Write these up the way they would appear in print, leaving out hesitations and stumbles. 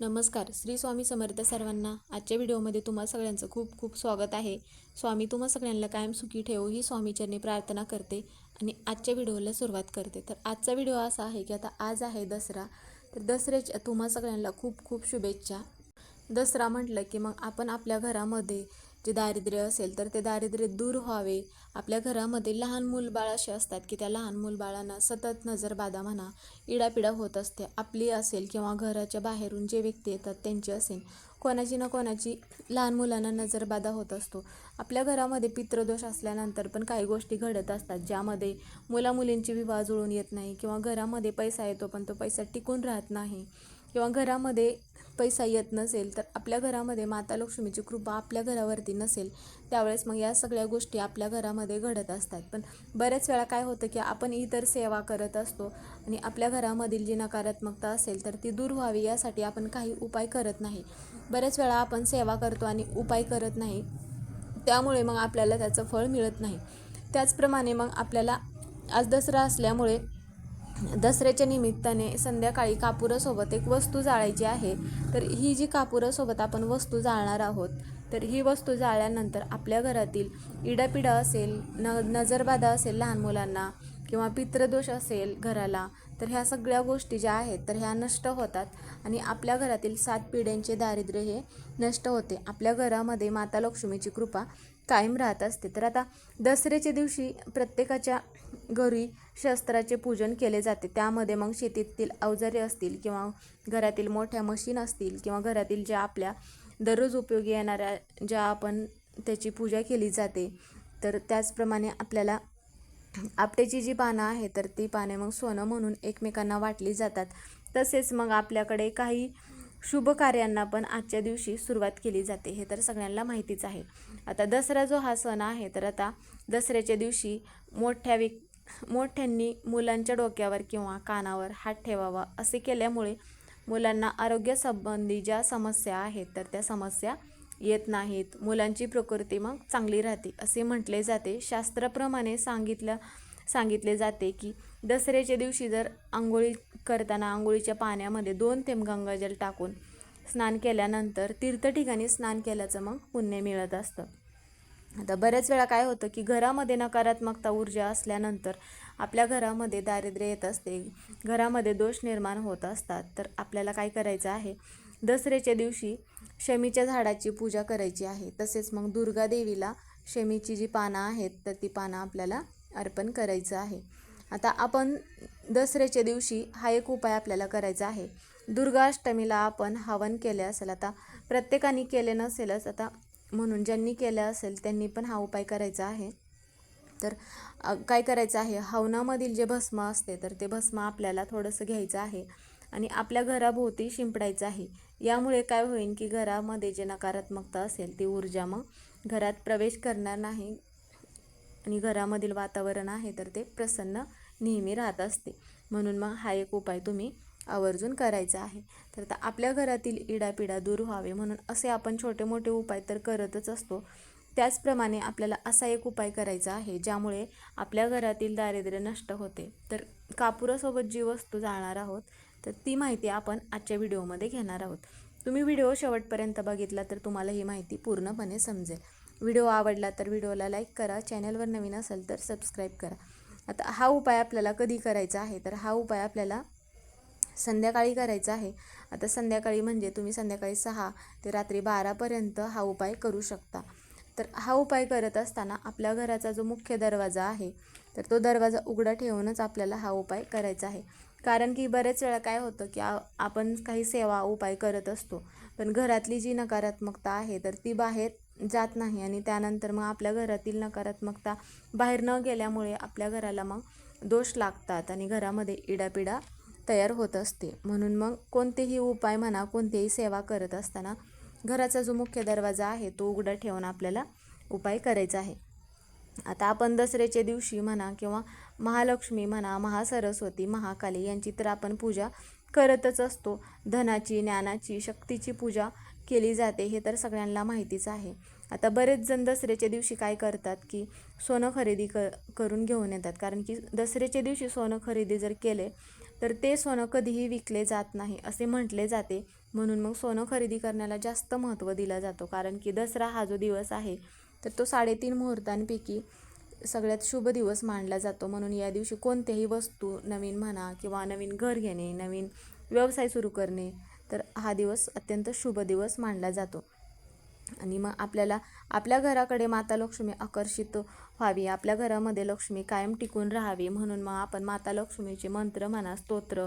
नमस्कार. श्री स्वामी समर्थ सर्वांना. आजच्या व्हिडिओमध्ये तुम्हा सगळ्यांचं खूप खूप स्वागत आहे. स्वामी तुम्हा सगळ्यांना कायम सुखी ठेवो ही स्वामीचरणी प्रार्थना करते आणि आजच्या व्हिडिओला सुरुवात करते. तर आजचा व्हिडिओ असा आहे की आता आज आहे दसरा. तर दसऱ्याच्या तुम्हा सगळ्यांना खूप खूप शुभेच्छा. दसरा म्हटलं की मग आपण आपल्या घरामध्ये जे दारिद्र्य असेल तर ते दारिद्र्य दूर व्हावे. आपल्या घरामध्ये लहान मूलबाळ असे असतात की त्या लहान मूलबाळांना सतत नजरबाधा म्हणा, इडापिडा होत असते. आपली असेल किंवा घराच्या बाहेरून जे व्यक्ती येतात त्यांची असेल, कोणाची ना कोणाची लहान मुलांना नजरबाधा होत असतो. आपल्या घरामध्ये पितृदोष असल्यानंतर पण काही गोष्टी घडत असतात ज्यामध्ये मुलामुलींची विवाह जुळून येत नाही किंवा घरामध्ये पैसा येतो पण तो पैसा टिकून राहत नाही किंवा घरामध्ये पैसा येत नसेल तर आपल्या घरामध्ये माता लक्ष्मीची कृपा आपल्या घरावरती नसेल त्यावेळेस मग या सगळ्या गोष्टी आपल्या घरामध्ये घडत असतात. पण बऱ्याच वेळा काय होतं की आपण इतर सेवा करत असतो आणि आपल्या घरामधील जी नकारात्मकता असेल तर ती दूर व्हावी यासाठी आपण काही उपाय करत नाही. बऱ्याच वेळा आपण सेवा करतो आणि उपाय करत नाही, त्यामुळे मग आपल्याला त्याचं फळ मिळत नाही. त्याचप्रमाणे मग आपल्याला आज दसरा असल्यामुळे दसऱ्याच्या निमित्ताने संध्याकाळी कापुरासोबत एक वस्तू जाळायची आहे. तर ही जी कापुरासोबत आपण वस्तू जाळणार आहोत तर ही वस्तू जाळल्यानंतर आपल्या घरातील इडापिडा असेल, नजरबाधा असेल लहान मुलांना किंवा पितृदोष असेल घराला, तर ह्या सगळ्या गोष्टी ज्या आहेत तर ह्या नष्ट होतात आणि आपल्या घरातील 7 पिढ्यांचे दारिद्र्य हे नष्ट होते. आपल्या घरामध्ये माता लक्ष्मीची कृपा कायम राहत असते. तर आता दसऱ्याच्या दिवशी प्रत्येकाच्या घरी शस्त्राचे पूजन केले जाते. त्यामध्ये मग शेतीतील अवजारे असतील किंवा घरातील मोठ्या मशीन असतील किंवा घरातील ज्या आपल्या दररोज उपयोगी येणाऱ्या ज्या आपण त्याची पूजा केली जाते. तर त्याचप्रमाणे आपल्याला आपट्याची जी पानं आहे तर ती पाने मग सोनं म्हणून एकमेकांना वाटली जातात. तसेच मग आपल्याकडे काही शुभ कार्यांना पण आजच्या दिवशी सुरुवात केली जाते, हे तर सगळ्यांना माहितीच आहे. आता दसरा जो हा सण आहे तर आता दसऱ्याच्या दिवशी मोठ्यांनी मुलांच्या डोक्यावर किंवा कानावर हात ठेवावा. असे केल्यामुळे मुलांना आरोग्यासंबंधी ज्या समस्या आहेत तर त्या समस्या येत नाहीत. मुलांची प्रकृती मग चांगली राहते असे म्हटले जाते. शास्त्राप्रमाणे सांगितले जाते की दसऱ्याच्या दिवशी जर आंघोळी करताना आंघोळीच्या पाण्यामध्ये 2 थेंब गंगाजल टाकून स्नान केल्यानंतर तीर्थ ठिकाणी स्नान केल्याचं मग पुण्य मिळत असतं. आता बऱ्याच वेळा काय होतं की घरामध्ये नकारात्मकता ऊर्जा असल्यानंतर आपल्या घरामध्ये दारिद्र्य येत असते, घरामध्ये दोष निर्माण होत असतात. तर आपल्याला काय करायचं आहे, दसऱ्याच्या दिवशी शमीच्या झाडाची पूजा करायची आहे. तसेच मग दुर्गा देवीला शमीची जी पानं आहेत तर ती पानं आपल्याला अर्पण करायचं आहे. आता आपण दसऱ्याच्या दिवशी हा एक उपाय आपल्याला करायचा आहे. दुर्गाष्टमीला आपण हवन केले असेल, आता प्रत्येकाने केले नसेलच, आता म्हणून ज्यांनी केलं असेल त्यांनी पण हा उपाय करायचा आहे. तर काय करायचं आहे, हवनामधील जे भस्म असते तर ते भस्म आपल्याला थोडंसं घ्यायचं आहे आणि आपल्या घराभोवती शिंपडायचं आहे. यामुळे काय होईल की घरामध्ये जे नकारात्मकता असेल ती ऊर्जा मग घरात प्रवेश करणार नाही आणि घरामधील वातावरण आहे तर ते प्रसन्न नेहमी राहत असते. म्हणून मग हा एक उपाय तुम्ही आवर्जून करायचा आहे. तर आता आपल्या घरातील इडापिडा दूर व्हावे म्हणून असे आपण छोटे मोठे उपाय तर करतच असतो. त्याचप्रमाणे आपल्याला असा एक उपाय करायचा आहे ज्यामुळे आपल्या घरातील दारिद्र्य नष्ट होते. तर कापुरासोबत जी वस्तू जाळणार आहोत तर ती माहिती आपण आजच्या व्हिडिओमध्ये घेणार आहोत. तुम्ही व्हिडिओ शेवटपर्यंत बघितला तर तुम्हाला ही माहिती पूर्णपणे समजेल. व्हिडिओ आवडला तर व्हिडिओला लाईक करा, चॅनलवर नवीन असेल तर सबस्क्राईब करा. आता हा उपाय आपल्याला कधी करायचा आहे, तर हा उपाय आपल्याला संध्याकाळी करायचा आहे. आता संध्याकाळी म्हणजे तुम्ही संध्याकाळी 6 ते रात्री 12पर्यंत हा उपाय करू शकता. तर हा उपाय करत असताना आपल्या घराचा जो मुख्य दरवाजा आहे तर तो दरवाजा उघडा ठेवूनच आपल्याला हा उपाय करायचा आहे. कारण की बरेच वेळा काय होतं की आपण काही सेवा उपाय करत असतो पण घरातली जी नकारात्मकता आहे तर ती बाहेर जात नाही आणि त्यानंतर मग आपल्या घरातील नकारात्मकता बाहेर न गेल्यामुळे आपल्या घराला मग दोष लागतात आणि घरामध्ये इडापिडा तयार होत असते. म्हणून मग कोणतेही उपाय म्हणा, कोणतीही सेवा करत असताना घराचा जो मुख्य दरवाजा आहे तो उघडा ठेवून आपल्याला उपाय करायचा आहे. आता आपण दसऱ्याच्या दिवशी म्हणा किंवा महालक्ष्मी म्हणा, महासरस्वती, महाकाली यांची तर आपण पूजा करतच असतो. धनाची, ज्ञानाची, शक्तीची पूजा केली जाते, हे तर सगळ्यांना माहितीच आहे. आता बरेच जण दसऱ्याच्या दिवशी काय करतात की सोनं खरेदी करून घेऊन येतात. कारण की दसऱ्याच्या दिवशी सोनं खरेदी जर केले तर ते सोनं कधीही विकले जात नाही असे म्हटले जाते. म्हणून मग सोनं खरेदी करण्याला जास्त महत्त्व दिला जातो. कारण की दसरा हा जो दिवस आहे तर तो 3.5 मुहूर्तांपैकी सगळ्यात शुभ दिवस मानला जातो. म्हणून या दिवशी कोणत्याही वस्तू नवीन म्हणा किंवा नवीन घर घेणे, नवीन व्यवसाय सुरू करणे, तर हा दिवस अत्यंत शुभ दिवस मानला जातो. आणि मग आपल्याला आपल्या घराकडे माता लक्ष्मी आकर्षित व्हावी, आपल्या घरामध्ये लक्ष्मी कायम टिकून राहावी, म्हणून मग आपण माता लक्ष्मीचे मंत्र म्हणा, स्तोत्र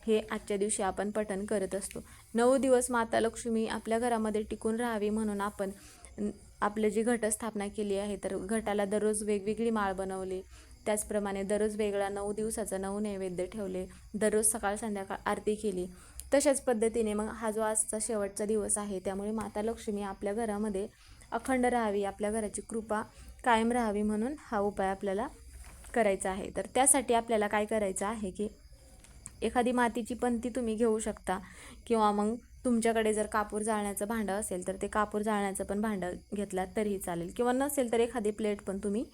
हे आजच्या दिवशी आपण पठण करत असतो. 9 दिवस माता लक्ष्मी आपल्या घरामध्ये टिकून राहावी म्हणून आपण आपलं जी घटस्थापना केली आहे, तर घटाला दररोज वेगवेगळी माळ बनवली, त्याचप्रमाणे दररोज वेगळा 9 दिवसाचा 9 नैवेद्य ठेवले, दररोज सकाळ संध्याकाळ आरती केली. तशाच पद्धतीने मग हा जो आजचा शेवटचा दिवस आहे, त्यामुळे माता लक्ष्मी आपल्या घरामध्ये अखंड राहावी, आपल्या घराची कृपा कायम राहावी, म्हणून हा उपाय आपल्याला करायचा आहे. तर त्यासाठी आपल्याला काय करायचं आहे की एखादी मातीची पंती तुम्ही घेऊ शकता, किंवा मग तुमच्याकडे जर कापूर जाळण्याचं भांडं असेल तर ते कापूर जाळण्याचं पण भांडं घेतलात तरीही चालेल, किंवा नसेल तर एखादी प्लेट पण तुम्ही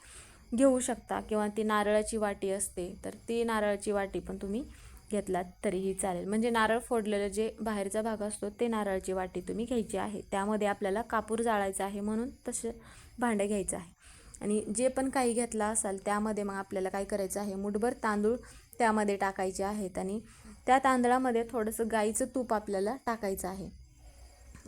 घेऊ शकता, किंवा ती नारळाची वाटी असते तर ती नारळाची वाटी पण तुम्ही घेतलात तरीही चालेल. म्हणजे नारळ फोडलेलं जे बाहेरचा भाग असतो ते नारळाची वाटी तुम्ही घ्यायची आहे, त्यामध्ये आपल्याला कापूर जाळायचा आहे म्हणून तसं भांडं घ्यायचं आहे. आणि जे पण काही घेतला असाल त्यामध्ये मग आपल्याला काय करायचं आहे, मुठभर तांदूळ त्यामध्ये टाकायचे आहेत, आणि त्या तांदळामध्ये थोडंसं गाईचं तूप आपल्याला टाकायचं आहे.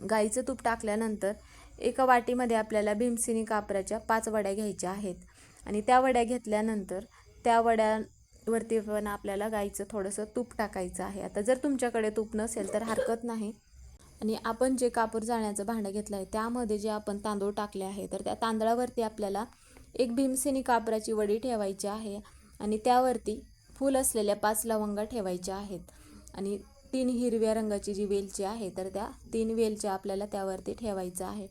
गाईचं तूप टाकल्यानंतर एका वाटीमध्ये आपल्याला भीमसेनी कापराच्या 5 वड्या घ्यायच्या आहेत, आणि त्या वड्या घेतल्यानंतर त्या वड्यावरती पण आपल्याला गाईचं थोडंसं तूप टाकायचं आहे. आता जर तुमच्याकडे तूप नसेल तर हरकत नाही, आणि आपण जे कापूर जाळण्याचं भांडं घेतलं आहे त्यामध्ये जे आपण तांदूळ टाकले आहे, तर त्या तांदळावरती आपल्याला एक भीमसेनी कापराची वडी ठेवायची आहे, आणि त्यावरती फूल असलेल्या 5 लवंगा ठेवायच्या आहेत, आणि 3 हिरव्या रंगाची जी वेलची आहे तर त्या 3 वेलच्या आपल्याला त्यावरती ठेवायचं आहे.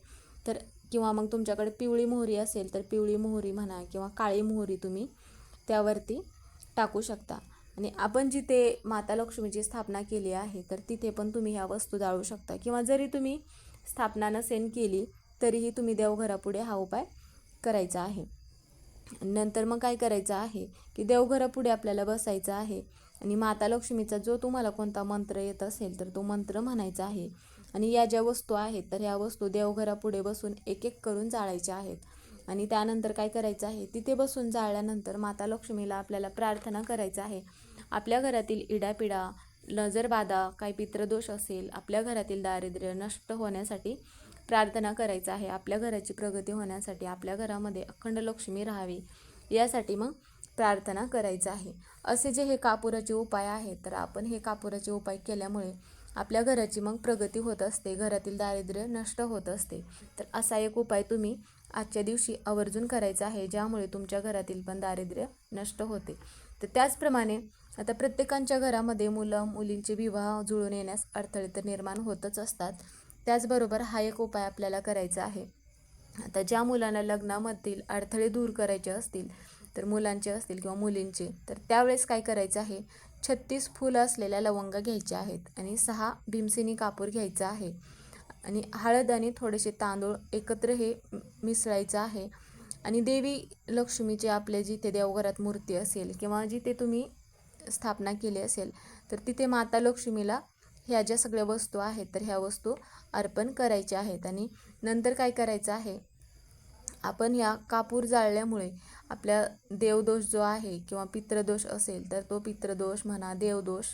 तर किंवा मग तुमच्याकडे पिवळी मोहरी असेल तर पिवळी मोहरी म्हणा, किंवा काळी मोहरी तुम्ही त्यावरती टाकू शकता. आणि आपण जिथे माता लक्ष्मीची स्थापना केली आहे तर तिथे पण तुम्ही ह्या वस्तू जाळू शकता, किंवा जरी तुम्ही स्थापना नसेल केली तरीही तुम्ही देवघरापुढे हा उपाय करायचा आहे. नंतर मग काय करायचं आहे की देवघरापुढे आपल्याला बसायचं आहे, आणि माता लक्ष्मीचा जो तुम्हाला कोणता मंत्र येत असेल तर तो मंत्र म्हणायचा आहे. आणि या ज्या वस्तू आहेत तर ह्या वस्तू देवघरापुढे बसून एक एक करून जाळायच्या आहेत. आणि त्यानंतर काय करायचं आहे, तिथे बसून जाळल्यानंतर माता लक्ष्मीला आपल्याला प्रार्थना करायचं आहे. आपल्या घरातील इडापिडा, नजरबाधा, काही पितृदोष असेल, आपल्या घरातील दारिद्र्य नष्ट होण्यासाठी प्रार्थना करायचं आहे. आपल्या घराची प्रगती होण्यासाठी, आपल्या घरामध्ये अखंड लक्ष्मी राहावी यासाठी मग प्रार्थना करायचं आहे. असे जे हे कापुराचे उपाय आहेत, तर आपण हे कापुराचे उपाय केल्यामुळे आपल्या घराची मग प्रगती होत असते, घरातील दारिद्र्य नष्ट होत असते. तर असा एक उपाय तुम्ही आजच्या दिवशी आवर्जून करायचा आहे, ज्यामुळे तुमच्या घरातील पण दारिद्र्य नष्ट होते. तर त्याचप्रमाणे आता प्रत्येकाच्या घरामध्ये मुलं मुलींचे विवाह जुळून येण्यास अडथळे तर निर्माण होतच असतात. त्याचबरोबर हा एक उपाय आपल्याला करायचा आहे. आता ज्या मुलांना लग्नामधील अडथळे दूर करायचे असतील, तर मुलांचे असतील किंवा मुलींचे, तर त्यावेळेस काय करायचं आहे, 36 फुलं असलेल्या लवंगा घ्यायच्या आहेत, आणि 6 भीमसेनी कापूर घ्यायचा आहे, आणि हळद आणि थोडेसे तांदूळ एकत्र हे मिसळायचं आहे. आणि देवी लक्ष्मीचे आपले जिथे देवघरात मूर्ती असेल किंवा जिथे तुम्ही स्थापना केली असेल तर तिथे माता लक्ष्मीला ह्या ज्या सगळ्या वस्तू आहेत तर ह्या वस्तू अर्पण करायच्या आहेत. आणि नंतर काय करायचं आहे, आपण ह्या कापूर जाळल्यामुळे आपल्या देवदोष जो आहे किंवा पितृदोष असेल तर तो पितृदोष म्हणा, देवदोष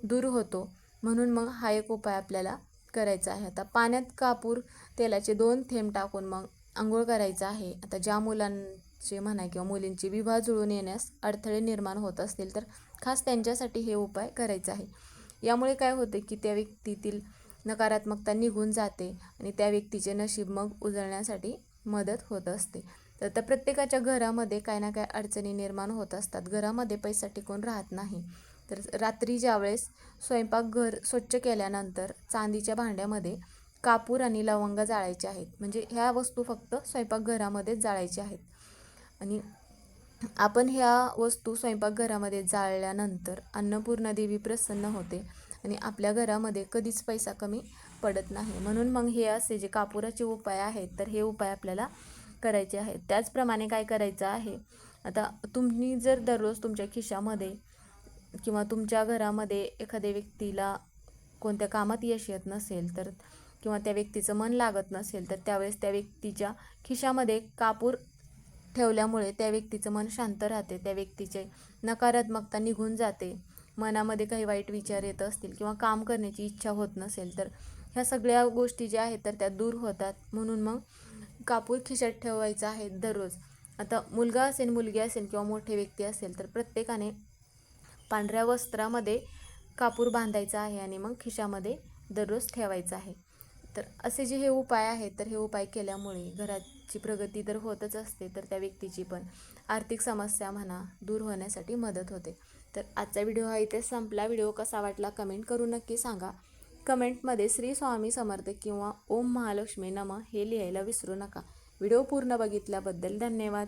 दूर होतो. म्हणून मग हा एक उपाय आपल्याला करायचा आहे. आता पाण्यात कापूर तेलाचे 2 थेंब टाकून मग आंघोळ करायचं आहे. आता ज्या मुलांचे म्हणा किंवा मुलींचे विवाह जुळून येण्यास अडथळे निर्माण होत असतील तर खास त्यांच्यासाठी हे उपाय करायचा आहे. यामुळे काय होते की त्या व्यक्तीतील नकारात्मकता निघून जाते, आणि त्या व्यक्तीचे नशीब मग उजळण्यासाठी मदत होत असते. तर त्या प्रत्येकाच्या घरामध्ये काही ना काही अडचणी निर्माण होत असतात, घरामध्ये पैसा टिकून राहत नाही. तर रात्री ज्यावेळेस स्वयंपाकघर स्वच्छ केल्यानंतर चांदीच्या भांड्यामध्ये कापूर आणि लवंगा जाळायचे आहेत. म्हणजे ह्या वस्तू फक्त स्वयंपाकघरामध्येच जाळायच्या आहेत. आणि आपण ह्या वस्तू स्वयंपाकघरामध्ये जाळल्यानंतर अन्नपूर्णा देवी प्रसन्न होते, आणि आपल्या घरामध्ये कधीच पैसा कमी पडत नाही. म्हणून मग हे असे जे कापुराचे उपाय आहेत तर हे उपाय आपल्याला करायचे आहेत. त्याचप्रमाणे काय करायचं आहे, आता तुम्ही जर दररोज तुमच्या खिशामध्ये किंवा तुमच्या घरामध्ये एखाद्या व्यक्तीला कोणत्या कामात यश येत नसेल तर किंवा त्या व्यक्तीचं मन लागत नसेल तर त्यावेळेस त्या व्यक्तीच्या खिशामध्ये कापूर ठेवल्यामुळे त्या व्यक्तीचं मन शांत राहते, त्या व्यक्तीचे नकारात्मकता निघून जाते. मनामध्ये काही वाईट विचार येत असतील किंवा काम करण्याची इच्छा होत नसेल तर ह्या सगळ्या गोष्टी ज्या आहेत तर त्या दूर होतात. म्हणून मग कापूर खिशात ठेवायचा आहे दररोज. आता मुलगा असेल, मुलगी असेल किंवा मोठे व्यक्ती असेल तर प्रत्येकाने पांढऱ्या वस्त्रामध्ये कापूर बांधायचा आहे आणि मग खिशामध्ये दररोज ठेवायचा आहे. तर असे जे हे उपाय आहेत तर हे उपाय केल्यामुळे घराची प्रगती तर होतच असते, तर त्या व्यक्तीची पण आर्थिक समस्या म्हणा दूर होण्यासाठी मदत होते. तर आजचा व्हिडिओ हा इथे संपला. व्हिडिओ कसा वाटला कमेंट करून नक्की सांगा. कमेंटमध्ये श्री स्वामी समर्थ किंवा ओम महालक्ष्मी नमः हे लिहायला विसरू नका. व्हिडिओ पूर्ण बघितल्याबद्दल धन्यवाद.